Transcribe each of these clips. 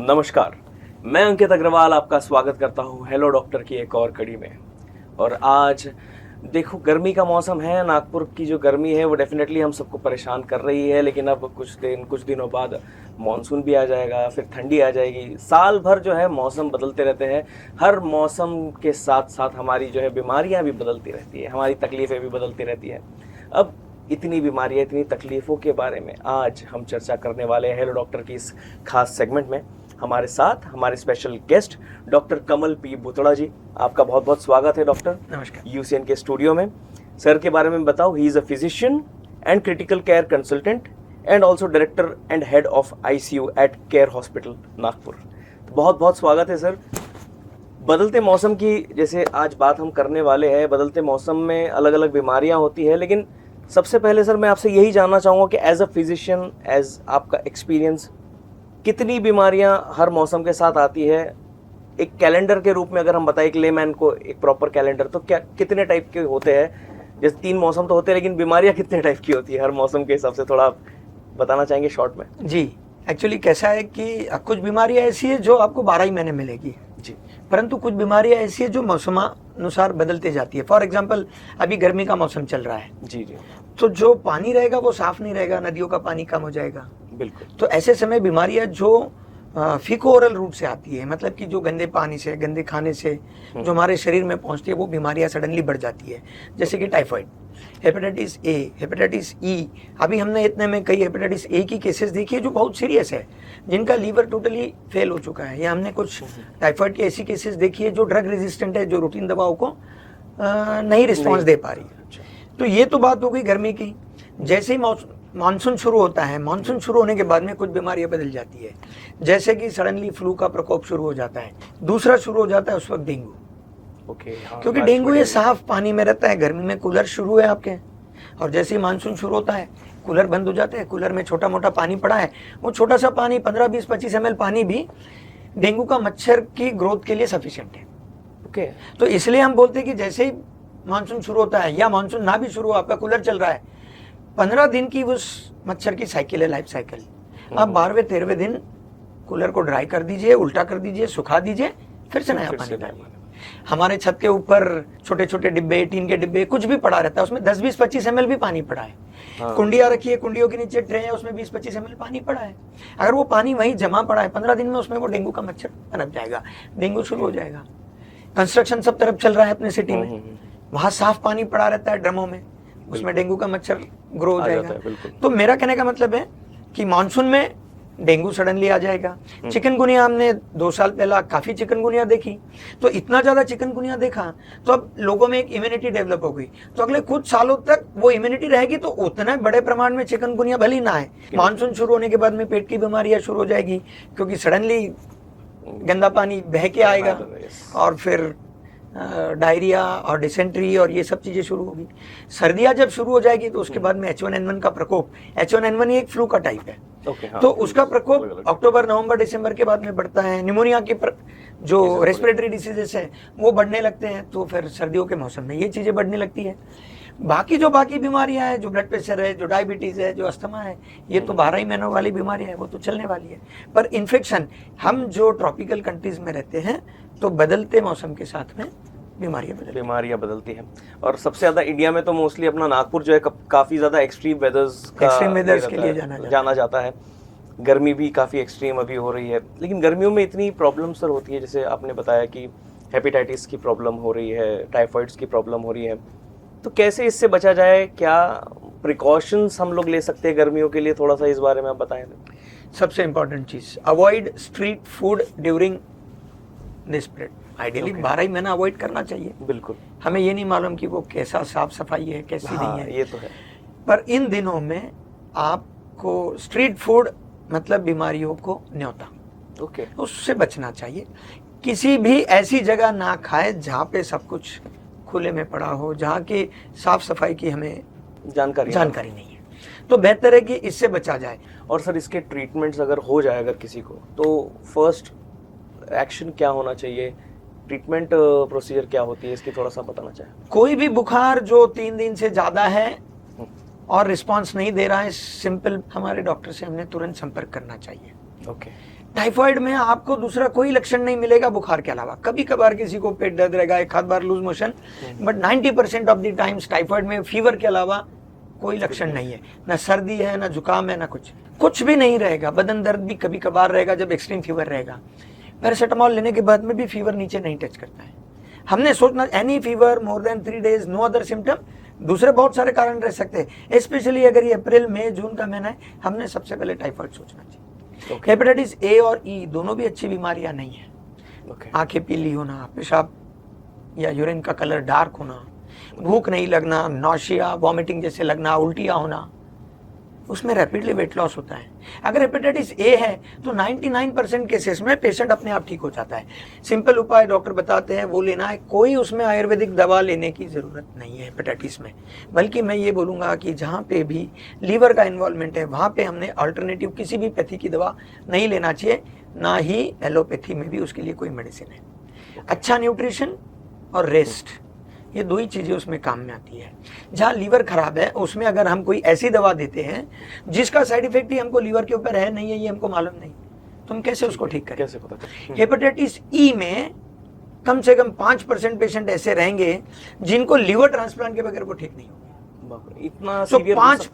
नमस्कार, मैं अंकित अग्रवाल आपका स्वागत करता हूं हेलो डॉक्टर की एक और कड़ी में। और आज देखो, गर्मी का मौसम है। नागपुर की जो गर्मी है वो डेफिनेटली हम सबको परेशान कर रही है, लेकिन अब कुछ दिनों बाद मानसून भी आ जाएगा, फिर ठंडी आ जाएगी। साल भर जो है मौसम बदलते रहते हैं। हर मौसम के साथ साथ हमारी जो है बीमारियां भी बदलती रहती है, हमारी तकलीफ़ें भी बदलती रहती है। अब इतनी बीमारियां, इतनी तकलीफ़ों के बारे में आज हम चर्चा करने वाले हैं हेलो डॉक्टर की इस खास सेगमेंट में। हमारे साथ हमारे स्पेशल गेस्ट डॉक्टर कमल पी बुतड़ा जी, आपका बहुत बहुत स्वागत है डॉक्टर। नमस्कार। यूसीएन के स्टूडियो में। सर के बारे में बताओ। He is a physician and critical care consultant and also director and head of ICU at Care hospital Nagpur. तो बहुत बहुत स्वागत है सर। बदलते मौसम की जैसे आज बात हम करने वाले हैं। बदलते मौसम में अलग अलग बीमारियां होती है, लेकिन सबसे पहले सर मैं आपसे यही जानना चाहूँगा कि एज अ फिजिशियन, एज आपका एक्सपीरियंस, कितनी बीमारियां हर मौसम के साथ आती है? एक कैलेंडर के रूप में अगर हम बताएं एक लेमैन को, एक प्रॉपर कैलेंडर, तो क्या कितने टाइप के होते हैं? जैसे 3 मौसम तो होते हैं, लेकिन बीमारियां कितने टाइप की होती है हर मौसम के हिसाब से? थोड़ा आप बताना चाहेंगे शॉर्ट में? जी, एक्चुअली कैसा है कि कुछ बीमारियां ऐसी है जो आपको 12 ही महीने मिलेगी जी, परंतु कुछ बीमारियां ऐसी है जो मौसमानुसार बदलते जाती है। फॉर एग्जांपल, अभी गर्मी का मौसम चल रहा है, जी जी, तो जो पानी रहेगा वो साफ नहीं रहेगा, नदियों का पानी कम हो जाएगा। बिल्कुल। तो ऐसे समय बीमारियां जो फीको ओरल रूट से आती है, मतलब कि जो गंदे पानी से, गंदे खाने से जो हमारे शरीर में पहुंचती है, वो बीमारियां सडनली बढ़ जाती है। जैसे कि typhoid, hepatitis A, hepatitis E. अभी हमने इतने में कई हेपेटाइटिस ए की केसेस देखी है जो बहुत सीरियस है, जिनका लीवर टोटली फेल हो चुका है। या हमने कुछ टाइफाइड की ऐसी केसेस देखी है जो ड्रग रेजिस्टेंट है, जो रूटीन दवाओं को नहीं रिस्पॉन्स दे पा रही है। तो ये तो बात हो गई गर्मी की। जैसे ही मानसून शुरू होता है, मानसून शुरू होने के बाद में कुछ बीमारियां बदल जाती है। जैसे कि सडनली फ्लू का प्रकोप शुरू हो जाता है। दूसरा शुरू हो जाता है उस वक्त डेंगू। ओके, हाँ, क्योंकि डेंगू ये साफ पानी में रहता है। गर्मी में कूलर शुरू है आपके, और जैसे ही मानसून शुरू होता है कूलर बंद हो जाते हैं। कूलर में छोटा मोटा पानी पड़ा है, वो छोटा सा पानी 15, 20, 25 ml पानी भी डेंगू का मच्छर की ग्रोथ के लिए सफिशिएंट है। ओके, तो इसलिए हम बोलते हैं कि जैसे ही मानसून शुरू होता है, या मानसून ना भी शुरू हो, आपका कूलर चल रहा है, 15 दिन की उस मच्छर की साइकिल है, लाइफ साइकिल। आप 12वें 13वें दिन कूलर को ड्राई कर दीजिए, उल्टा कर दीजिए, सुखा दीजिए, फिर से नया पानी डालिए। हमारे छत के ऊपर छोटे छोटे डिब्बे, टीन के डिब्बे, कुछ भी पड़ा रहता है, उसमें 10, 20, 25 ml भी पानी पड़ा है। हाँ। कुंडियां रखी है, कुंडियों के नीचे ट्रे है, उसमें 20, 25 ml पानी पड़ा है। अगर वो पानी वहीं जमा पड़ा है, 15 दिन में उसमें वो डेंगू का मच्छर पनप जाएगा, डेंगू शुरू हो जाएगा। कंस्ट्रक्शन सब तरफ चल रहा है अपने सिटी में, वहां साफ पानी पड़ा रहता है ड्रमों में, उसमें डेंगू का मच्छर ग्रो हो जाएगा। तो मेरा कहने का मतलब है कि मानसून में डेंगू सडनली आ जाएगा। चिकनगुनिया हमने 2 साल पहला काफी चिकनगुनिया देखी, तो इतना ज्यादा चिकनगुनिया देखा तो अब लोगों में एक इम्यूनिटी डेवलप हो गई। तो अगले कुछ सालों तक वो इम्यूनिटी रहेगी, तो उतना बड़े प्रमाण में चिकनगुनिया भले ही ना आए। मानसून शुरू होने के बाद में पेट की बीमारियां शुरू हो जाएगी, क्योंकि सडनली गंदा पानी बह के आएगा, और फिर डायरिया और डिसेंट्री और ये सब चीजें शुरू होगी। सर्दियां जब शुरू हो जाएगी तो उसके बाद में H1N1 का प्रकोप, H1N1 एक फ्लू का टाइप है, हाँ, तो उसका प्रकोप अक्टूबर, नवंबर, दिसंबर के बाद में बढ़ता है। निमोनिया के जो रेस्पिरेटरी डिसीजेस है वो बढ़ने लगते हैं, तो फिर सर्दियों के मौसम में ये चीजें बढ़ने लगती है। बाकी बीमारियां हैं, जो ब्लड प्रेशर है, जो डायबिटीज है, जो अस्थमा है, ये तो 12 ही महीनों वाली बीमारियां है, वो तो चलने वाली है। पर इन्फेक्शन, हम जो ट्रॉपिकल कंट्रीज में रहते हैं, तो बदलते मौसम के साथ में बीमारियां बदलती हैं। और सबसे ज्यादा इंडिया में तो मोस्टली अपना नागपुर जो है काफी ज्यादा एक्सट्रीम वेदर्स के लिए जाना जाता है। गर्मी भी काफी एक्सट्रीम अभी हो रही है, लेकिन गर्मियों में इतनी प्रॉब्लम सर होती है, जैसे आपने बताया कि हेपेटाइटिस की प्रॉब्लम हो रही है, टाइफाइड्स की प्रॉब्लम हो रही है। तो कैसे इससे बचा जाए? क्या प्रिकॉशंस हम लोग ले सकते हैं गर्मियों के लिए? थोड़ा सा इस बारे में आप बताएं। सबसे इंपॉर्टेंट चीज, avoid street food during this period. Ideally 12 ही महीना अवॉइड करना चाहिए। बिल्कुल। हमें ये नहीं मालूम कि वो कैसा साफ सफाई है, कैसी नहीं है, ये तो है। पर इन दिनों में आपको स्ट्रीट फूड मतलब बीमारियों को न्योता, ओके, उससे बचना चाहिए। किसी भी ऐसी जगह ना खाए जहाँ पे सब कुछ खुले में पड़ा हो, जहाँ की साफ सफाई की हमें जानकारी नहीं है, तो बेहतर है कि इससे बचा जाए। और सर इसके ट्रीटमेंट्स अगर हो जाए अगर किसी को, तो फर्स्ट एक्शन क्या होना चाहिए? ट्रीटमेंट प्रोसीजर क्या होती है इसकी, थोड़ा सा बताना चाहें। कोई भी बुखार जो 3 दिन से ज्यादा है और रिस्पांस नहीं दे रहा है, सिंपल हमारे डॉक्टर से हमने तुरंत संपर्क करना चाहिए। ओके। टाइफाइड में आपको दूसरा कोई लक्षण नहीं मिलेगा बुखार के अलावा। कभी कभार किसी को पेट दर्द रहेगा, एक आध बार loose motion, but 90% of the times typhoid में फीवर के अलावा कोई लक्षण नहीं है, ना सर्दी है, ना जुकाम है, ना कुछ भी नहीं रहेगा। बदन दर्द भी कभी कभार रहेगा जब एक्सट्रीम फीवर रहेगा। पैरासीटामोल लेने के बाद में भी फीवर नीचे नहीं टच करता है। हमने सोचना any fever more than 3 days, no other symptom, दूसरे बहुत सारे कारण रह सकते हैं। स्पेशली अगर ये अप्रैल मई जून का महीना है, हमने सबसे पहले टाइफाइड सोचना चाहिए। हेपेटाइटिस ए और ई दोनों भी अच्छी बीमारियां नहीं है। आंखें पीली होना, पेशाब या यूरिन का कलर डार्क होना, भूख नहीं लगना, नौशिया वॉमिटिंग जैसे लगना, उल्टियां होना, उसमें रैपिडली वेट लॉस होता है। अगर हेपेटाइटिस ए है तो 99% केसेस में पेशेंट अपने आप ठीक हो जाता है। सिंपल उपाय डॉक्टर बताते हैं वो लेना है, कोई उसमें आयुर्वेदिक दवा लेने की ज़रूरत नहीं है हेपेटाइटिस में। बल्कि मैं ये बोलूँगा कि जहाँ पे भी लीवर का इन्वॉल्वमेंट है वहाँ पे हमने अल्टरनेटिव किसी भी पैथी की दवा नहीं लेना चाहिए, ना ही एलोपैथी में भी उसके लिए कोई मेडिसिन है। अच्छा न्यूट्रिशन और रेस्ट, ये दो ही चीज़ें उसमें काम में आती है। जहाँ लीवर खराब है उसमें अगर हम कोई ऐसी दवा देते हैं जिसका साइड इफेक्ट ही हमको लीवर के ऊपर है नहीं है, ये हमको मालूम नहीं, तो हम कैसे उसको ठीक करें? कैसे पता करें? हेपेटाइटिस ई में कम से कम 5% पेशेंट ऐसे रहेंगे जिनको लीवर ट्रांसप्लांट के बगैर वो ठीक नहीं होंगे। इतना तो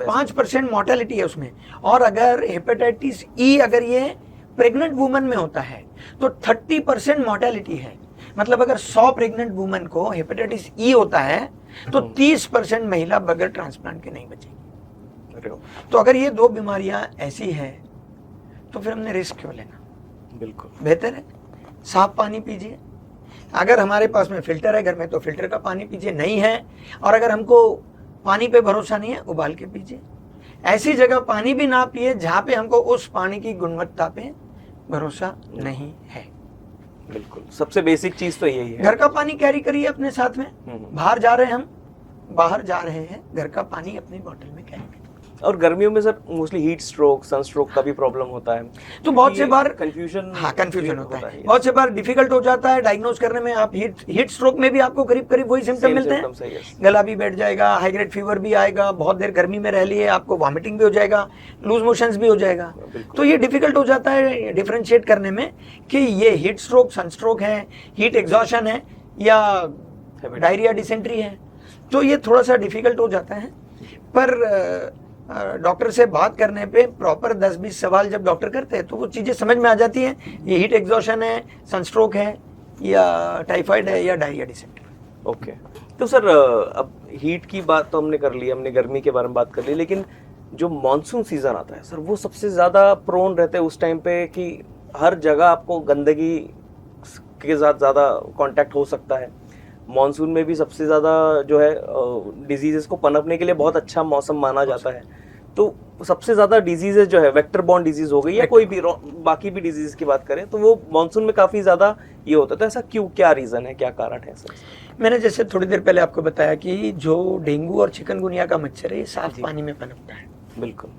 5% मोर्टेलिटी है उसमें। और अगर हेपेटाइटिस ई अगर ये प्रेग्नेंट वुमन में होता है तो 30% मोर्टेलिटी है। मतलब अगर 100 प्रेग्नेंट वुमन को हेपेटाइटिस ई होता है तो 30% महिला बगैर ट्रांसप्लांट के नहीं बचेगी। तो अगर ये दो बीमारियां ऐसी है तो फिर हमने रिस्क क्यों लेना? बिल्कुल बेहतर है साफ पानी पीजिए। अगर हमारे पास में फिल्टर है घर में तो फिल्टर का पानी पीजिए, नहीं है और अगर हमको पानी पे भरोसा नहीं है उबाल के पीजिए। ऐसी जगह पानी भी ना पिए जहाँ पे हमको उस पानी की गुणवत्ता पे भरोसा नहीं है। बिल्कुल, सबसे बेसिक चीज तो यही है। घर का पानी कैरी करिए अपने साथ में। बाहर जा रहे हैं घर का पानी अपनी बोतल में कैरी करिए। और गर्मियों में sir mostly heat stroke, sunstroke का भी प्रॉब्लम होता है, तो बहुत से बार कंफ्यूजन होता है। बहुत से बार डिफिकल्ट हो जाता है डायग्नोज करने में। आप हीट स्ट्रोक में भी आपको करीब करीब वही सिम्टम मिलते हैं। गला भी बैठ जाएगा, हाई ग्रेड फीवर भी आएगा, बहुत देर गर्मी में रह लिए आपको वॉमिटिंग भी हो जाएगा, लूज मोशंस भी हो जाएगा। तो ये डिफिकल्ट हो जाता है डिफरेंशिएट करने में कि ये हीट स्ट्रोक, सनस्ट्रोक है, हीट एग्जॉशन है या डायरिया डिसेंट्री है। तो ये थोड़ा सा डिफिकल्ट हो जाता है। पर डॉक्टर से बात करने पे प्रॉपर 10-20 सवाल जब डॉक्टर करते हैं तो वो चीज़ें समझ में आ जाती हैं। ये हीट एग्जॉशन है, सनस्ट्रोक है या टाइफाइड है या डायरिया डिसेंट्री। ओके, तो सर अब हीट की बात तो हमने कर ली, हमने गर्मी के बारे में बात कर ली, लेकिन जो मॉनसून सीजन आता है सर वो सबसे ज़्यादा प्रोन रहते हैं उस टाइम पे कि हर जगह आपको गंदगी के साथ ज़्यादा कांटेक्ट हो सकता है। मॉनसून में भी सबसे ज़्यादा जो है डिजीज़ेस को पनपने के लिए बहुत अच्छा मौसम माना जाता है। तो सबसे ज़्यादा डिजीज़ेस जो है वेक्टर बॉर्न डिजीज़ हो गई या कोई भी बाकी भी डिजीज़ की बात करें तो वो मॉनसून में काफ़ी ज़्यादा ये होता है। तो ऐसा क्यों, क्या रीज़न है, क्या कारण है सर? मैंने जैसे थोड़ी देर पहले आपको बताया कि जो डेंगू और चिकनगुनिया का मच्छर है ये साफ पानी में पनपता है। बिल्कुल,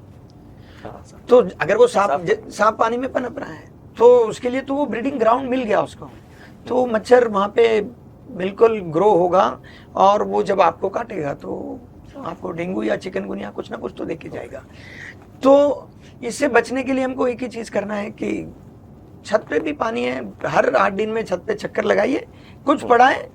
हाँ सर। तो अगर वो साफ पानी में पनप रहा है तो उसके लिए तो वो ब्रीडिंग ग्राउंड मिल गया उसको, तो मच्छर वहाँ पे बिल्कुल ग्रो होगा और वो जब आपको काटेगा तो आपको डेंगू या चिकनगुनिया कुछ ना कुछ तो देके जाएगा। तो इससे बचने के लिए हमको एक ही चीज़ करना है कि छत पे भी पानी है, हर 8 दिन में छत पे चक्कर लगाइए, कुछ पड़ा है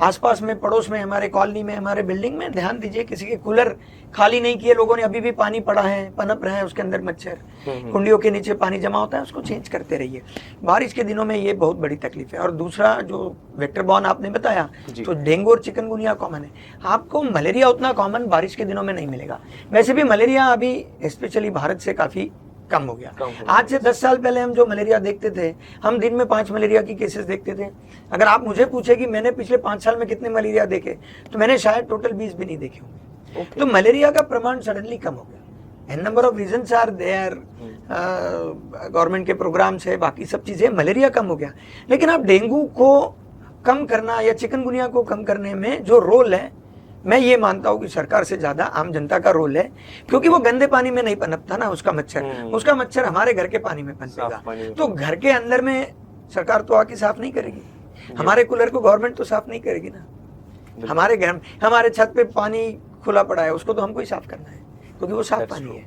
आसपास में, पड़ोस में, हमारे कॉलोनी में, हमारे बिल्डिंग में ध्यान दीजिए किसी के कूलर खाली नहीं किए लोगों ने, अभी भी पानी पड़ा है, पनप रहा है उसके अंदर मच्छर, कुंडियों के नीचे पानी जमा होता है, उसको चेंज करते रहिए। बारिश के दिनों में ये बहुत बड़ी तकलीफ है। और दूसरा जो वेक्टर बॉर्न आपने बताया तो डेंगू और चिकनगुनिया कॉमन है। आपको मलेरिया उतना कॉमन बारिश के दिनों में नहीं मिलेगा। वैसे भी मलेरिया अभी स्पेशली भारत से काफ़ी कम हो गया। आज से 10 साल पहले हम जो मलेरिया देखते थे, हम दिन में 5 मलेरिया की केसेस देखते थे। अगर आप मुझे पूछे कि मैंने पिछले 5 साल में कितने मलेरिया देखे तो मैंने शायद टोटल 20 भी नहीं देखे होंगे। तो मलेरिया का प्रमाण सडनली कम हो गया। An number of reasons are there, government के प्रोग्राम्स है, बाकी सब चीज़ें, मलेरिया कम हो गया। लेकिन आप डेंगू को कम करना या चिकनगुनिया को कम करने में जो रोल है, मैं ये मानता हूँ कि सरकार से ज़्यादा आम जनता का रोल है, क्योंकि वो गंदे पानी में नहीं पनपता ना उसका मच्छर हमारे घर के पानी में पनपेगा। तो घर के अंदर में सरकार तो आके साफ नहीं करेगी, हमारे कूलर को गवर्नमेंट तो साफ नहीं करेगी ना। हमारे घर, हमारे छत पे पानी खुला पड़ा है, उसको तो हमको ही साफ करना है क्योंकि वो साफ पानी है।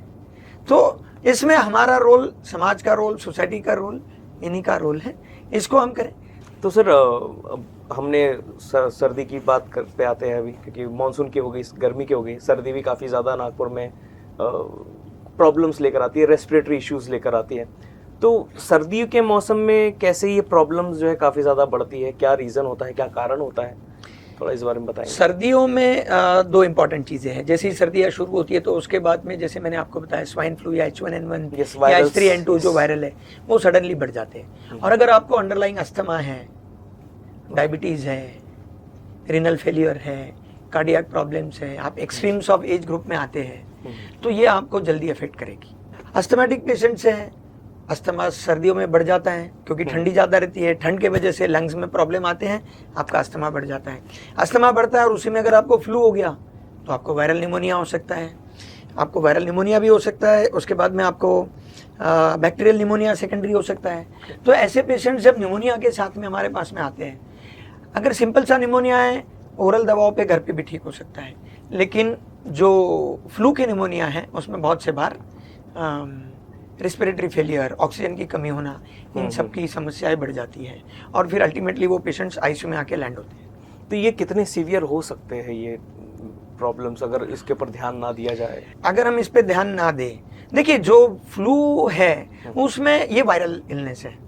तो इसमें हमारा रोल, समाज का रोल, सोसाइटी का रोल, इन्हीं का रोल है, इसको हम करें। तो सर अब हमने सर्दी की बात पे आते हैं अभी, क्योंकि मानसून की हो गई, गर्मी की हो गई, सर्दी भी काफ़ी ज़्यादा नागपुर में प्रॉब्लम्स लेकर आती है, रेस्पिरेटरी इश्यूज लेकर आती है। तो सर्दियों के मौसम में कैसे ये प्रॉब्लम्स जो है काफ़ी ज़्यादा बढ़ती है, क्या रीज़न होता है, क्या कारण होता है, थोड़ा इस बारे में बताएं। सर्दियों में दो इम्पॉर्टेंट चीज़ें हैं। जैसे ही सर्दियाँ शुरू होती है तो उसके बाद में, जैसे मैंने आपको बताया, स्वाइन फ्लू या H1N1 या H3N2 जो वायरल है, वो सडनली बढ़ जाते हैं। और अगर आपको अंडरलाइंग अस्थमा है, डायबिटीज़ है, रिनल फेलियर है, कार्डियक प्रॉब्लम्स है, आप एक्सट्रीम्स ऑफ एज ग्रुप में आते हैं, तो ये आपको जल्दी अफेक्ट करेगी। अस्थमेटिक पेशेंट्स हैं, अस्थमा सर्दियों में बढ़ जाता है क्योंकि ठंडी ज़्यादा रहती है, ठंड के वजह से लंग्स में प्रॉब्लम आते हैं, आपका अस्थमा बढ़ जाता है। अस्थमा बढ़ता है और उसी में अगर आपको फ्लू हो गया तो आपको वायरल निमोनिया हो सकता है, आपको वायरल निमोनिया भी हो सकता है, उसके बाद में आपको बैक्टीरियल निमोनिया सेकेंडरी हो सकता है। तो ऐसे पेशेंट्स जब निमोनिया के साथ में हमारे पास में आते हैं, अगर सिंपल सा निमोनिया है, ओरल दवाओं पे घर पे भी ठीक हो सकता है, लेकिन जो फ्लू की निमोनिया है उसमें बहुत से बार रेस्पिरेटरी फेलियर, ऑक्सीजन की कमी होना, इन सब की समस्याएं बढ़ जाती हैं और फिर अल्टीमेटली वो पेशेंट्स आईसीयू में आके लैंड होते हैं। तो ये कितने सीवियर हो सकते हैं ये प्रॉब्लम्स अगर इसके ऊपर ध्यान ना दिया जाए? अगर हम इस पे ध्यान ना दें, देखिए जो फ्लू है उसमें ये वायरल इलनेस है।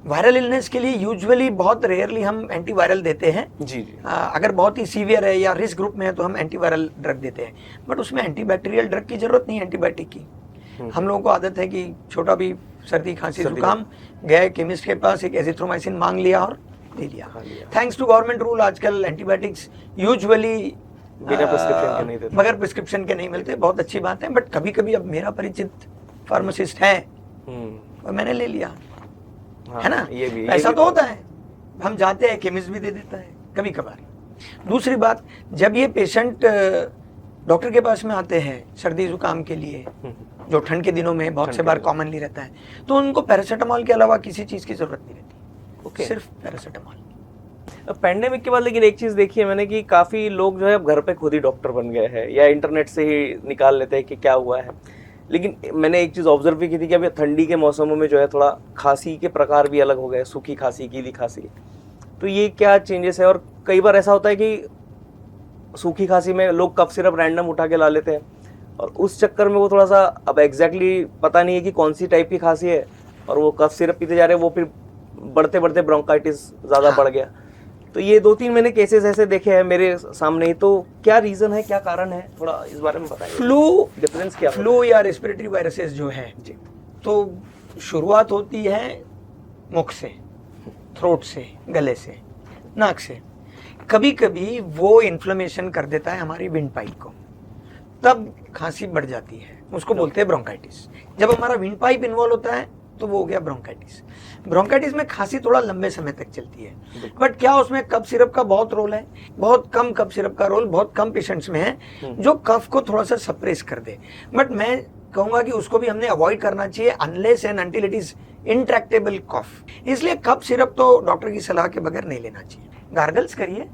वायरल इलनेस के लिए यूजुअली बहुत रेयरली हम एंटीवायरल देते हैं। जी। अगर बहुत ही सीवियर है या रिस्क ग्रुप में है तो हम एंटीवायरल ड्रग देते हैं, बट उसमें एंटीबैक्टीरियल ड्रग की जरूरत नहीं है, एंटीबायोटिक की। हम लोगों को आदत है कि छोटा भी सर्दी खांसी जुकाम, गए केमिस्ट के पास, एक एजिथ्रोमाइसिन मांग लिया और दे दिया। थैंक्स टू गवर्नमेंट रूल आजकल एंटीबायोटिक्स यूजुअली बिना प्रिस्क्रिप्शन के नहीं देते, बगैर प्रिस्क्रिप्शन के नहीं मिलते, बहुत अच्छी बात है। बट कभी कभी अब मेरा परिचित फार्मासिस्ट है और मैंने ले लिया, है ना, ऐसा तो होता है, हम जाते हैं केमिस्ट भी दे देता है कभी कभार। दूसरी बात, जब ये पेशेंट डॉक्टर के पास में आते हैं सर्दी जुकाम के लिए, जो ठंड के दिनों में बहुत से बार कॉमनली रहता है, तो उनको पैरासीटामोल के अलावा किसी चीज की जरूरत नहीं रहती, सिर्फ पैरासीटामोल। पैंडेमिक के बाद लेकिन एक चीज देखी है मैंने कि काफी लोग जो है अब घर पे खुद ही डॉक्टर बन गए हैं या इंटरनेट से ही निकाल लेते हैं कि क्या हुआ है। लेकिन मैंने एक चीज ऑब्जर्व भी की थी कि अभी ठंडी के मौसमों में जो है थोड़ा खांसी के प्रकार भी अलग हो गए, सूखी खांसी, गीली खांसी। तो ये क्या चेंजेस है? और कई बार ऐसा होता है कि सूखी खांसी में लोग कफ सिरप रैंडम उठा के ला लेते हैं और उस चक्कर में वो थोड़ा सा, अब एग्जैक्टली पता नहीं है कि कौन सी टाइप की खांसी है, और वो कफ सिरप पीते जा रहे हैं, वो फिर बढ़ते बढ़ते ब्रोंकाइटिस ज़्यादा बढ़ गया। तो ये 2-3 मैंने केसेस ऐसे देखे हैं मेरे सामने ही। तो क्या रीज़न है, क्या कारण है, थोड़ा इस बारे में बताइए। फ्लू डिफरेंस क्या? फ्लू या रेस्पिरेटरी वायरसेस जो है जी, तो शुरुआत होती है मुख से, थ्रोट से, गले से, नाक से। कभी कभी वो इन्फ्लेमेशन कर देता है हमारी विंड पाइप को, तब खांसी बढ़ जाती है, उसको बोलते हैं ब्रोंकाइटिस। जब हमारा विंड पाइप इन्वॉल्व होता है तो वो हो गया ब्रोंकाइटिस। ब्रोंकाइटिस में खांसी थोड़ा लंबे समय तक चलती है, बट क्या उसमें कफ सिरप का बहुत रोल है? बहुत कम कफ सिरप का रोल बहुत कम पेशेंट्स में है जो कफ को थोड़ा सा सप्रेस कर दे। बट मैं कहूंगा कि उसको भी हमने अवॉइड करना चाहिए unless and until it is intractable cough. इसलिए कफ सिरप तो डॉक्टर की सलाह के बगैर नहीं लेना चाहिए। गार्गल्स करिए,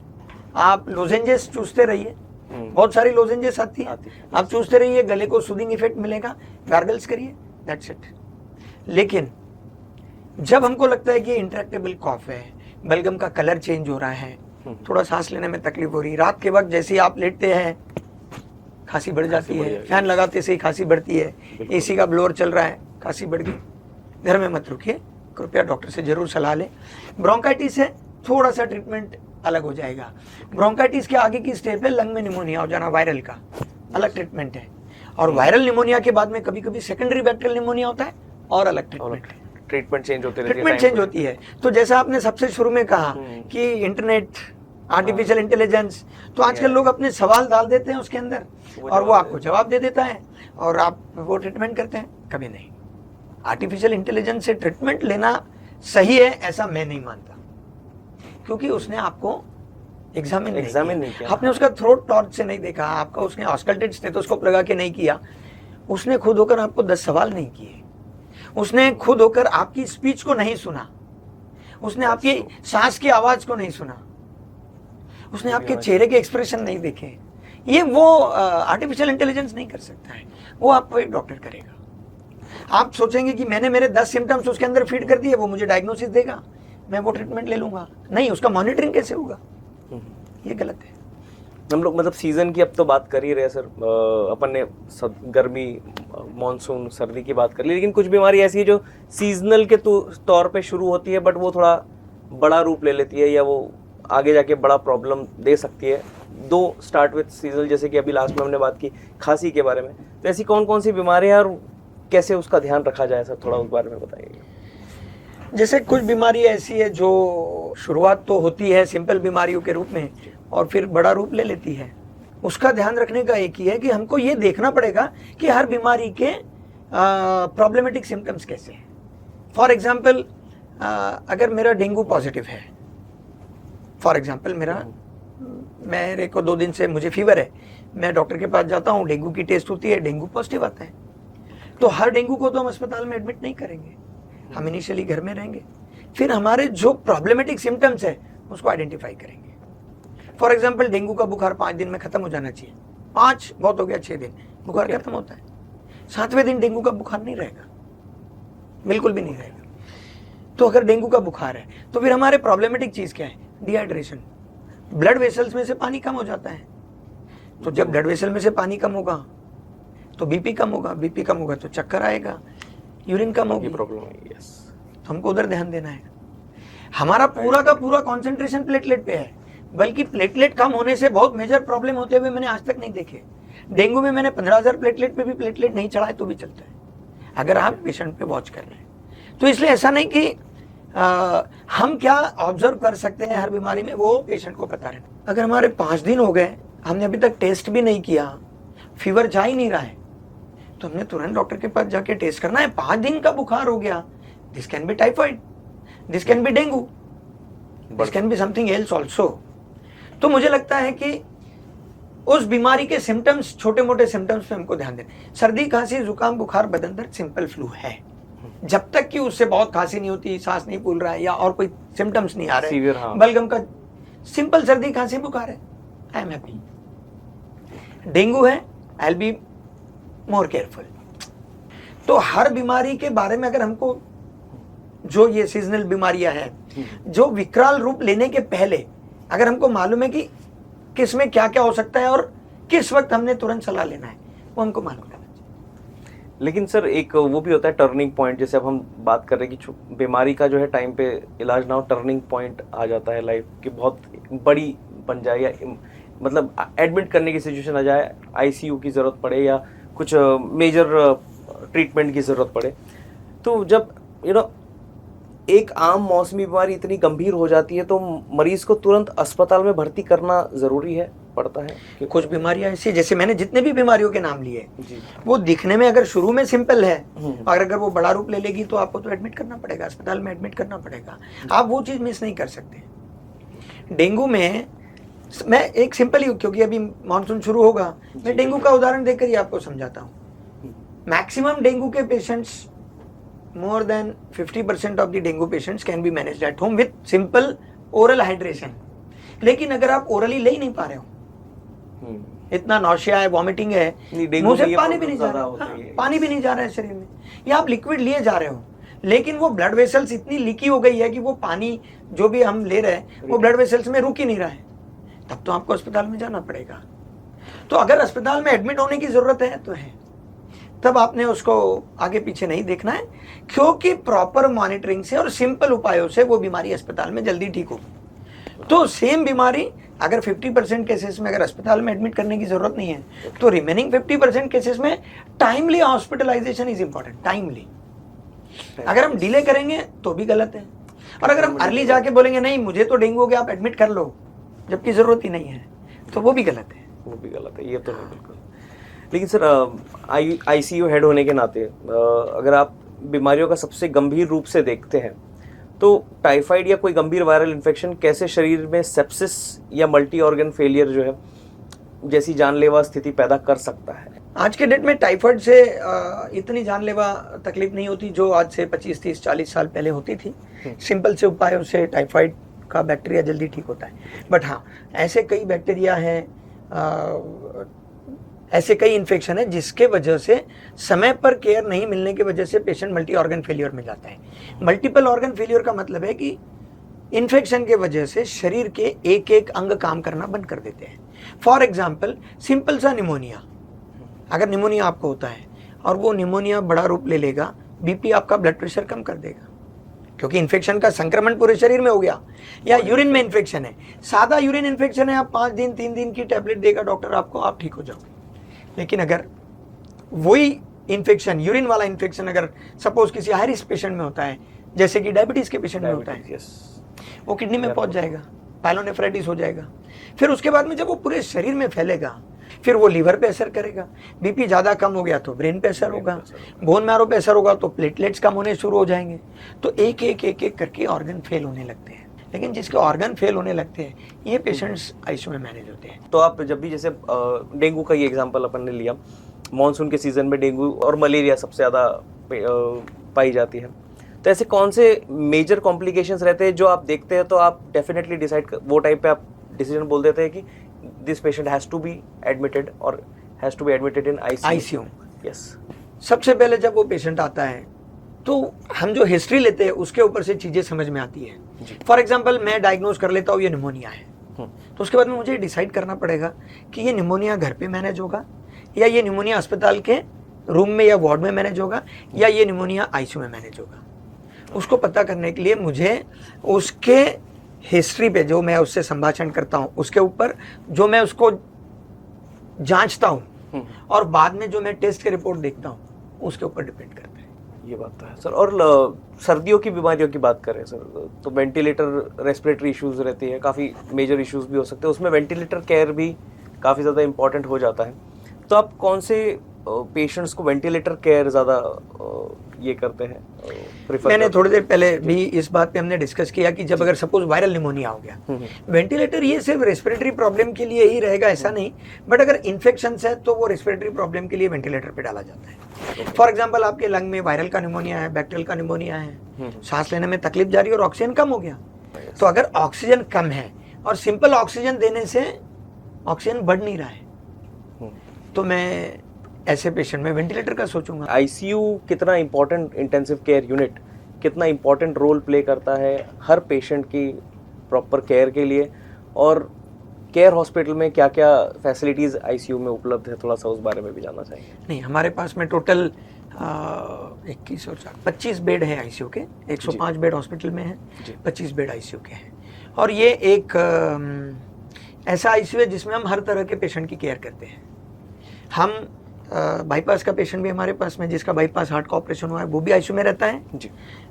आप लोजेंजेस चूसते रहिए, बहुत सारी लोजेंजेस आती है, आप चूसते रहिए, गले को सूदिंग इफेक्ट मिलेगा। गार्गल्स करिए, दैट्स इट। लेकिन जब हमको लगता है कि इंट्रैक्टेबल कॉफ है, बलगम का कलर चेंज हो रहा है, थोड़ा सांस लेने में तकलीफ हो रही है, रात के वक्त जैसे ही आप लेटते हैं खांसी बढ़ जाती है, फैन लगाते से ही खांसी बढ़ती है, एसी का ब्लोअर चल रहा है, खांसी बढ़ गई, घर में मत रुकिए, कृपया डॉक्टर से जरूर सलाह लें। ब्रोंकाइटिस है, थोड़ा सा ट्रीटमेंट अलग हो जाएगा। ब्रोंकाइटिस के आगे की स्टेप है लंग में निमोनिया हो जाना, वायरल का अलग ट्रीटमेंट है। और वायरल निमोनिया के बाद में कभी कभी सेकेंडरी बैक्टीरियल निमोनिया होता है और अलग ट्रीटमेंट है। ट्रीटमेंट चेंज होती है, ट्रीटमेंट चेंज होती है। तो जैसा आपने सबसे शुरू में कहा कि इंटरनेट, आर्टिफिशियल इंटेलिजेंस, तो आजकल लोग अपने सवाल डाल देते हैं उसके अंदर और वो आपको जवाब दे देता है और आप वो ट्रीटमेंट करते हैं। कभी नहीं, आर्टिफिशियल इंटेलिजेंस से ट्रीटमेंट लेना सही है ऐसा मैं नहीं मानता, क्योंकि उसने आपको एग्जामिन नहीं किया। आपने उसका थ्रोट टॉर्च से नहीं देखा, आपका उसने ऑस्कल्टेड स्टेथोस्कोप लगा के नहीं किया, उसने खुद होकर आपको 10 सवाल नहीं किए, उसने खुद होकर आपकी स्पीच को नहीं सुना, उसने आपकी सांस की आवाज को नहीं सुना, उसने आपके चेहरे के एक्सप्रेशन नहीं देखे। ये वो आर्टिफिशियल इंटेलिजेंस नहीं कर सकता है, वो आपको एक डॉक्टर करेगा। आप सोचेंगे कि मैंने मेरे 10 सिम्टम्स उसके अंदर फीड कर दिए, वो मुझे डायग्नोसिस देगा, मैं वो ट्रीटमेंट ले लूंगा। नहीं, उसका मॉनिटरिंग कैसे होगा? ये गलत है। हम लोग मतलब सीजन की अब तो बात कर ही रहे हैं सर, अपन ने गर्मी, मानसून, सर्दी की बात कर ली, लेकिन कुछ बीमारी ऐसी है जो सीजनल के तौर पे शुरू होती है, बट वो थोड़ा बड़ा रूप ले लेती है, या वो आगे जाके बड़ा प्रॉब्लम दे सकती है। दो स्टार्ट विथ सीजनल, जैसे कि अभी लास्ट में हमने बात की खांसी के बारे में, तो ऐसी कौन कौन सी बीमारियां और कैसे उसका ध्यान रखा जाए सर, थोड़ा उस बारे में बताइए। जैसे कुछ बीमारी ऐसी है जो शुरुआत तो होती है सिंपल बीमारियों के रूप में और फिर बड़ा रूप ले लेती है। उसका ध्यान रखने का एक ही है कि हमको ये देखना पड़ेगा कि हर बीमारी के प्रॉब्लमेटिक सिम्टम्स कैसे हैं। फॉर एग्जांपल, अगर मेरा डेंगू पॉजिटिव है, फॉर एग्जांपल मेरे को 2 दिन से मुझे फीवर है, मैं डॉक्टर के पास जाता हूँ, डेंगू की टेस्ट होती है, डेंगू पॉजिटिव आता है, तो हर डेंगू को तो हम अस्पताल में एडमिट नहीं करेंगे, हम इनिशियली घर में रहेंगे, फिर हमारे जो प्रॉब्लमेटिक सिम्टम्स है उसको आइडेंटिफाई करेंगे। फॉर एग्जांपल, डेंगू का बुखार 5 दिन में खत्म हो जाना चाहिए, 5 बहुत हो गया, 6 दिन बुखार खत्म होता है, 7वें दिन डेंगू का बुखार नहीं रहेगा, बिल्कुल भी नहीं रहेगा। तो अगर डेंगू का बुखार है तो फिर हमारे प्रॉब्लमेटिक चीज क्या है? डिहाइड्रेशन, ब्लड वेसल्स में से पानी कम हो जाता है। तो जब ब्लड वेसल में से पानी कम होगा तो बीपी कम होगा, बीपी कम होगा तो चक्कर आएगा, यूरिन कम होगी, प्रॉब्लम है। यस, तो हमको उधर ध्यान देना है। हमारा पूरा का पूरा कंसंट्रेशन प्लेटलेट पे है, बल्कि प्लेटलेट कम होने से बहुत मेजर प्रॉब्लम होते हुए मैंने आज तक नहीं देखे। डेंगू में मैंने 15,000 प्लेटलेट पे भी प्लेटलेट नहीं चढ़ाए तो भी चलता है, अगर आप पेशेंट पे वॉच कर रहे हैं। तो इसलिए ऐसा नहीं कि हम क्या ऑब्जर्व कर सकते हैं हर बीमारी में, वो पेशेंट को पता रहना। अगर हमारे 5 दिन हो गए, हमने अभी तक टेस्ट भी नहीं किया, फीवर जा ही नहीं रहा है, तो हमने तुरंत डॉक्टर के पास जाके टेस्ट करना है। 5 दिन का बुखार हो गया, this can be typhoid, this can be dengue, this can be something else also. तो मुझे लगता है कि उस बीमारी के सिम्टम्स, छोटे मोटे सिम्टम्स पे हमको ध्यान देना। सर्दी, खांसी, जुकाम, बुखार, बदन दर्द सिंपल फ्लू है, जब तक कि उससे बहुत खांसी नहीं होती, सांस नहीं फूल रहा है या और कोई सिम्टम्स नहीं आ रहे, बलगम का सिंपल सर्दी खांसी बुखार है, आई एम हैप्पी। डेंगू है, I will be more careful. तो हर बीमारी के बारे में अगर हमको, जो ये सीजनल बीमारियां हैं, जो विकराल रूप लेने के पहले अगर हमको मालूम है कि किस में क्या क्या हो सकता है और किस वक्त हमने तुरंत सलाह लेना है, वो हमको मालूम करना चाहिए। लेकिन सर एक वो भी होता है टर्निंग पॉइंट, जैसे अब हम बात कर रहे हैं कि बीमारी का जो है टाइम पे इलाज ना हो, टर्निंग पॉइंट आ जाता है लाइफ की, बहुत बड़ी बन जाए या मतलब एडमिट करने की सिचुएशन आ जाए, आईसीयू की ज़रूरत पड़े या कुछ मेजर ट्रीटमेंट की ज़रूरत पड़े, तो जब एक आम मौसमी बीमारी इतनी गंभीर हो जाती है तो मरीज को तुरंत अस्पताल में भर्ती करना ज़रूरी है, पड़ता है। कुछ बीमारियां ऐसी, जैसे मैंने जितने भी बीमारियों के नाम लिए, वो दिखने में अगर शुरू में सिंपल है और अगर वो बड़ा रूप ले लेगी तो आपको तो एडमिट करना पड़ेगा, अस्पताल में एडमिट करना पड़ेगा, आप वो चीज़ मिस नहीं कर सकते। डेंगू में मैं एक सिंपल ही, क्योंकि अभी मानसून शुरू होगा, मैं डेंगू का उदाहरण देकर ही आपको समझाता हूँ। मैक्सिमम डेंगू के patients, more than 50% of the dengue patients can be managed at home with simple oral hydration। लेकिन अगर आप ओरली ले ही नहीं पा रहे हो, इतना नौशिया है, वॉमिटिंग है, मुंह से पानी भी नहीं जा रहा, पानी भी नहीं जा रहा है शरीर में, या आप लिक्विड लिए जा रहे हो, लेकिन वो ब्लड वेसल्स इतनी लीकी हो गई है कि वो पानी जो भी हम ले रहे हैं वो ब्लड वेसल्स में रुक ही नहीं रहा है, तब तो आपको अस्पताल में जाना पड़ेगा। तो अगर अस्पताल में एडमिट होने की जरूरत है तो है, तब आपने उसको आगे पीछे नहीं देखना है, क्योंकि प्रॉपर मॉनिटरिंग से और सिंपल उपायों से वो बीमारी अस्पताल में जल्दी ठीक हो। तो सेम बीमारी अगर 50% केसेस में अगर अस्पताल में एडमिट करने की जरूरत नहीं है, तो रिमेनिंग 50% केसेस में timely hospitalization is important. Timely अगर हम डिले करेंगे तो भी गलत है, और अगर हम अर्ली जाके बोलेंगे नहीं मुझे तो डेंगू हो गया आप एडमिट कर लो, जबकि जरूरत ही नहीं है, तो वो भी गलत है। वो भी गलत है, ये तो है बिल्कुल। लेकिन सर आईसीयू हेड होने के नाते अगर आप बीमारियों का सबसे गंभीर रूप से देखते हैं तो टाइफाइड या कोई गंभीर वायरल इन्फेक्शन कैसे शरीर में सेप्सिस या मल्टी ऑर्गन फेलियर जो है जैसी जानलेवा स्थिति पैदा कर सकता है? आज के डेट में टाइफाइड से इतनी जानलेवा तकलीफ नहीं होती जो आज से 25, 30, 40 साल पहले होती थी। सिंपल से उपायों से टाइफाइड का बैक्टीरिया जल्दी ठीक होता है। बट हाँ, ऐसे कई बैक्टीरिया हैं, ऐसे कई इन्फेक्शन है जिसके वजह से समय पर केयर नहीं मिलने की वजह से पेशेंट मल्टी ऑर्गन फेलियर में जाता है। मल्टीपल ऑर्गन फेलियर का मतलब है कि इन्फेक्शन के वजह से शरीर के एक एक अंग काम करना बंद कर देते हैं। फॉर एग्जाम्पल सिंपल सा निमोनिया, अगर निमोनिया आपको होता है और वो निमोनिया बड़ा रूप ले लेगा, बीपी आपका ब्लड प्रेशर कम कर देगा क्योंकि इन्फेक्शन का संक्रमण पूरे शरीर में हो गया। या यूरिन में इन्फेक्शन है, सादा यूरिन इन्फेक्शन है, आप 5 दिन 3 दिन की टैबलेट देगा डॉक्टर आपको, आप ठीक हो जाओगे। लेकिन अगर वही इन्फेक्शन, यूरिन वाला इन्फेक्शन अगर सपोज किसी हाई रिस्क पेशेंट में होता है, जैसे कि डायबिटीज के पेशेंट में होता है, वो किडनी में पहुंच जाएगा, पाइलोनेफ्राइटिस हो जाएगा। फिर उसके बाद में जब वो पूरे शरीर में फैलेगा, फिर वो लीवर पे असर करेगा। बीपी ज़्यादा कम हो गया तो ब्रेन पे असर होगा, बोन मैरो पे असर होगा तो प्लेटलेट्स कम होने शुरू हो जाएंगे। तो एक एक करके ऑर्गन फेल होने लगते हैं। लेकिन जिसके ऑर्गन फेल होने लगते हैं ये पेशेंट्स आईसीयू में मैनेज होते हैं। तो आप जब भी जैसे डेंगू का ये एग्जांपल अपन ने लिया, मॉनसून के सीजन में डेंगू और मलेरिया सबसे ज़्यादा पाई जाती है, तो ऐसे कौन से मेजर कॉम्प्लिकेशंस रहते हैं जो आप देखते हैं तो आप डेफिनेटली वो टाइम पे आप डिसीजन बोल देते हैं कि this patient has to be admitted और has to be admitted in ICU? Yes. सबसे पहले जब वो पेशेंट आता है तो हम जो हिस्ट्री लेते हैं उसके ऊपर से चीज़ें समझ में आती है। फॉर एग्जाम्पल मैं डायग्नोज कर लेता हूँ ये निमोनिया है, तो उसके बाद में मुझे डिसाइड करना पड़ेगा कि ये निमोनिया घर पे मैनेज होगा या ये निमोनिया अस्पताल के रूम में या वार्ड में मैनेज होगा या ये निमोनिया आईसीयू में मैनेज होगा। उसको पता करने के लिए मुझे उसके हिस्ट्री पे जो मैं उससे संभाषण करता हूँ, उसके ऊपर जो मैं उसको जांचता हूँ और बाद में जो मैं टेस्ट की रिपोर्ट देखता हूँ उसके ऊपर डिपेंड करता है। ये बात तो है सर। और सर्दियों की बीमारियों की बात करें सर, तो वेंटिलेटर, रेस्पिरेटरी इश्यूज रहती है, काफ़ी मेजर इश्यूज भी हो सकते हैं, उसमें वेंटिलेटर केयर भी काफ़ी ज़्यादा इंपॉर्टेंट हो जाता है। तो आप कौन से पेशेंट्स को वेंटिलेटर केयर ज़्यादा ये करते हैं, प्रेफर? मैंने थोड़ी देर पहले भी इस बात पे हमने डिस्कस किया कि जब अगर सपोज वायरल निमोनिया हो गया, वेंटिलेटर ये सिर्फ रेस्पिरेटरी प्रॉब्लम के लिए ही रहेगा ऐसा नहीं, बट अगर इन्फेक्शन है तो वो रेस्पिरेटरी प्रॉब्लम के लिए वेंटिलेटर पे डाला जाता है। फॉर एग्जाम्पल आपके लंग में वायरल का निमोनिया है, बैक्टीरियल का निमोनिया है, सांस लेने में तकलीफ जा रही है और ऑक्सीजन कम हो गया, तो अगर ऑक्सीजन कम है और सिंपल ऑक्सीजन देने से ऑक्सीजन बढ़ नहीं रहा है तो मैं ऐसे पेशेंट में वेंटिलेटर का सोचूंगा। आईसीयू कितना इंपॉर्टेंट, इंटेंसिव केयर यूनिट कितना इंपॉर्टेंट रोल प्ले करता है हर पेशेंट की प्रॉपर केयर के लिए, और केयर हॉस्पिटल में क्या क्या फैसिलिटीज़ आईसीयू में उपलब्ध है, थोड़ा सा उस बारे में भी जानना चाहिए। नहीं, हमारे पास में टोटल 21 और 25 बेड है आईसीयू के, 105 बेड हॉस्पिटल में है, 25 बेड आईसीयू के हैं। और ये एक ऐसा आईसीयू है जिसमें हम हर तरह के पेशेंट की केयर करते हैं। हम बाईपास का पेशेंट भी हमारे पास में, जिसका बाईपास हार्ट का ऑपरेशन हुआ है वो भी आईसीयू में रहता है जी।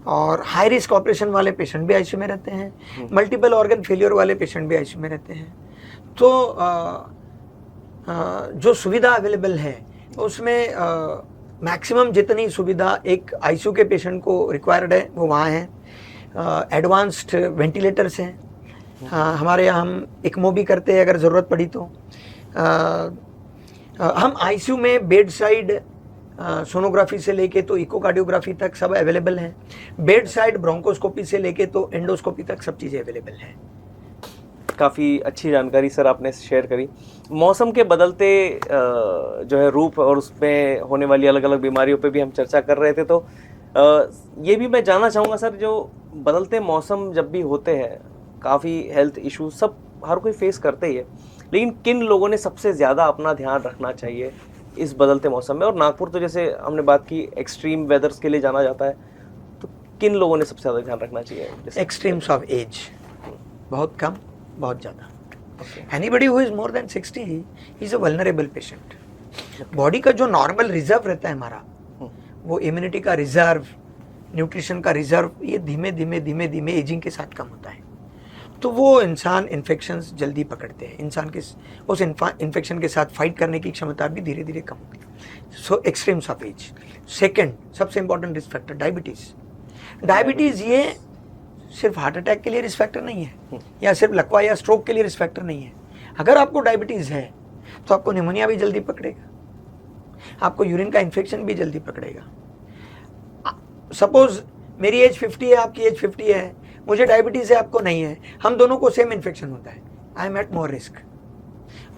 और हाई रिस्क ऑपरेशन वाले पेशेंट भी आईसीयू में रहते हैं, मल्टीपल ऑर्गन फेलियर वाले पेशेंट भी आईसीयू में रहते हैं। तो जो सुविधा अवेलेबल है उसमें मैक्सिमम जितनी सुविधा एक आईसीयू के पेशेंट को रिक्वायर्ड है वो वहाँ है। एडवांस्ड वेंटिलेटर्स हैं, हमारे यहाँ हम इक्मो भी करते हैं अगर ज़रूरत पड़ी तो। हम आईसीयू में बेड साइड सोनोग्राफी से लेके तो इकोकार्डियोग्राफी तक सब अवेलेबल हैं, बेड साइड ब्रोंकोस्कोपी से लेके तो एंडोस्कोपी तक सब चीज़ें अवेलेबल हैं। काफ़ी अच्छी जानकारी सर आपने शेयर करी। मौसम के बदलते जो है रूप और उसमें होने वाली अलग अलग बीमारियों पे भी हम चर्चा कर रहे थे, तो ये भी मैं जानना चाहूँगा सर, जो बदलते मौसम जब भी होते हैं, काफ़ी हेल्थ इशू सब हर कोई फेस करते ही है, लेकिन किन लोगों ने सबसे ज़्यादा अपना ध्यान रखना चाहिए इस बदलते मौसम में? और नागपुर तो जैसे हमने बात की एक्सट्रीम वेदर्स के लिए जाना जाता है, तो किन लोगों ने सबसे ज़्यादा ध्यान रखना चाहिए? एक्सट्रीम्स ऑफ एज, बहुत कम, बहुत ज़्यादा। Anybody who is more than 60 is a vulnerable patient. Body का जो नॉर्मल रिजर्व रहता है हमारा, वो इम्यूनिटी का रिजर्व, न्यूट्रिशन का रिजर्व, ये धीमे धीमे धीमे धीमे एजिंग के साथ कम होता है। तो वो इंसान इन्फेक्शंस जल्दी पकड़ते हैं, इंसान के उस इन्फेक्शन के साथ फाइट करने की क्षमता भी धीरे धीरे कम होती है। सो एक्सट्रीम्स ऑफ एज। सेकेंड सबसे important risk factor diabetes. Diabetes ये सिर्फ हार्ट अटैक के लिए रिस्क फैक्टर नहीं है, या सिर्फ लकवा या स्ट्रोक के लिए रिस्क फैक्टर नहीं है। अगर आपको डायबिटीज़ है तो आपको निमोनिया भी जल्दी पकड़ेगा, आपको यूरिन का इन्फेक्शन भी जल्दी पकड़ेगा। सपोज मेरी एज 50 है, आपकी एज 50 है, मुझे डायबिटीज़ है, आपको नहीं है, हम दोनों को सेम इन्फेक्शन होता है, I am at more risk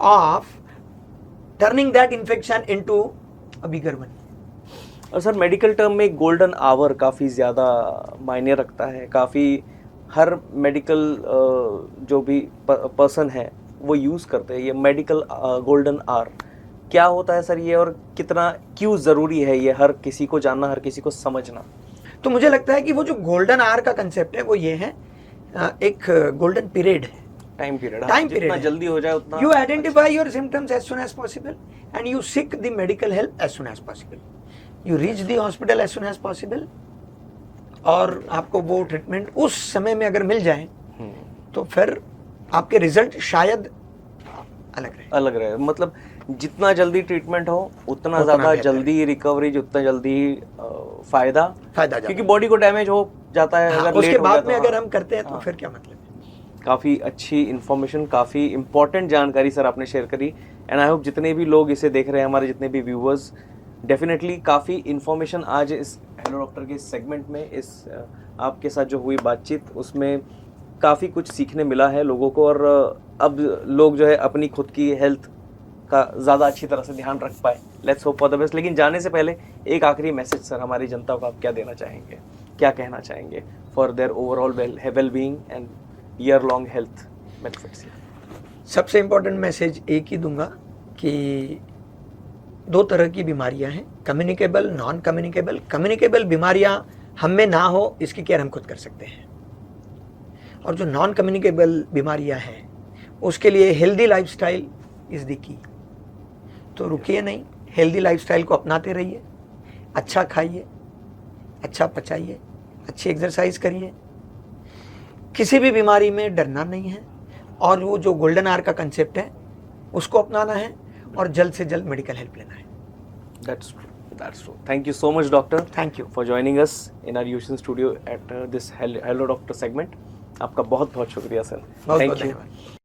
of turning that infection into a bigger one. और सर मेडिकल टर्म में गोल्डन आवर काफ़ी ज़्यादा मायने रखता है, काफ़ी हर मेडिकल जो भी पर्सन है वो यूज़ करते हैं ये मेडिकल गोल्डन आवर। क्या होता है सर ये, और कितना क्यों ज़रूरी है ये हर किसी को जानना, हर किसी को समझना? तो मुझे लगता है कि वो जो गोल्डन आवर का कंसेप्ट है वो ये है, एक गोल्डन पीरियड है, टाइम पीरियड, टाइम पीरियड जितना जल्दी हो जाए उतना you identify your symptoms as soon as possible and you seek the medical help as soon as possible, you reach the hospital as soon as possible, और आपको वो treatment उस समय में अगर मिल जाए तो फिर आपके रिजल्ट शायद अलग रहे। मतलब जितना जल्दी ट्रीटमेंट हो उतना ज़्यादा बेहतर। जल्दी रिकवरी, उतना जल्दी फायदा ज्यादा। क्योंकि बॉडी को डैमेज हो जाता है हाँ, अगर उसके लेट हो बाद गया में तो। अगर हाँ। हम करते हैं तो हाँ। फिर क्या मतलब है। काफ़ी अच्छी इन्फॉर्मेशन, काफ़ी इंपॉर्टेंट जानकारी सर आपने शेयर करी, एंड आई होप जितने भी लोग इसे देख रहे हैं, हमारे जितने भी व्यूअर्स, डेफिनेटली काफ़ी इन्फॉर्मेशन आज इस हेलो डॉक्टर के सेगमेंट में, इस आपके साथ जो हुई बातचीत उसमें काफ़ी कुछ सीखने मिला है लोगों को, और अब लोग जो है अपनी खुद की हेल्थ का ज़्यादा अच्छी तरह से ध्यान रख पाए। Let's hope for the best. लेकिन जाने से पहले एक आखिरी मैसेज सर हमारी जनता को आप क्या देना चाहेंगे, क्या कहना चाहेंगे for their overall well being and year long health benefits? सबसे इम्पोर्टेंट मैसेज एक ही दूंगा कि दो तरह की बीमारियां हैं, कम्युनिकेबल, नॉन कम्युनिकेबल। कम्युनिकेबल बीमारियां हम में ना हो इसकी केयर हम खुद कर सकते हैं, और जो नॉन कम्युनिकेबल बीमारियां हैं उसके लिए healthy lifestyle is the key. तो रुकिए नहीं, हेल्दी लाइफस्टाइल को अपनाते रहिए, अच्छा खाइए, अच्छा पचाइए, अच्छी एक्सरसाइज करिए, किसी भी बीमारी में डरना नहीं है, और वो जो गोल्डन आवर का कंसेप्ट है उसको अपनाना है, और जल्द से जल्द मेडिकल हेल्प लेना है। That's true. Thank you so much, doctor. Thank you for joining us in our Houston studio at this Hello Doctor segment. आपका बहुत बहुत शुक्रिया सर। बहुत Thank बहुत you. धन्यवाद।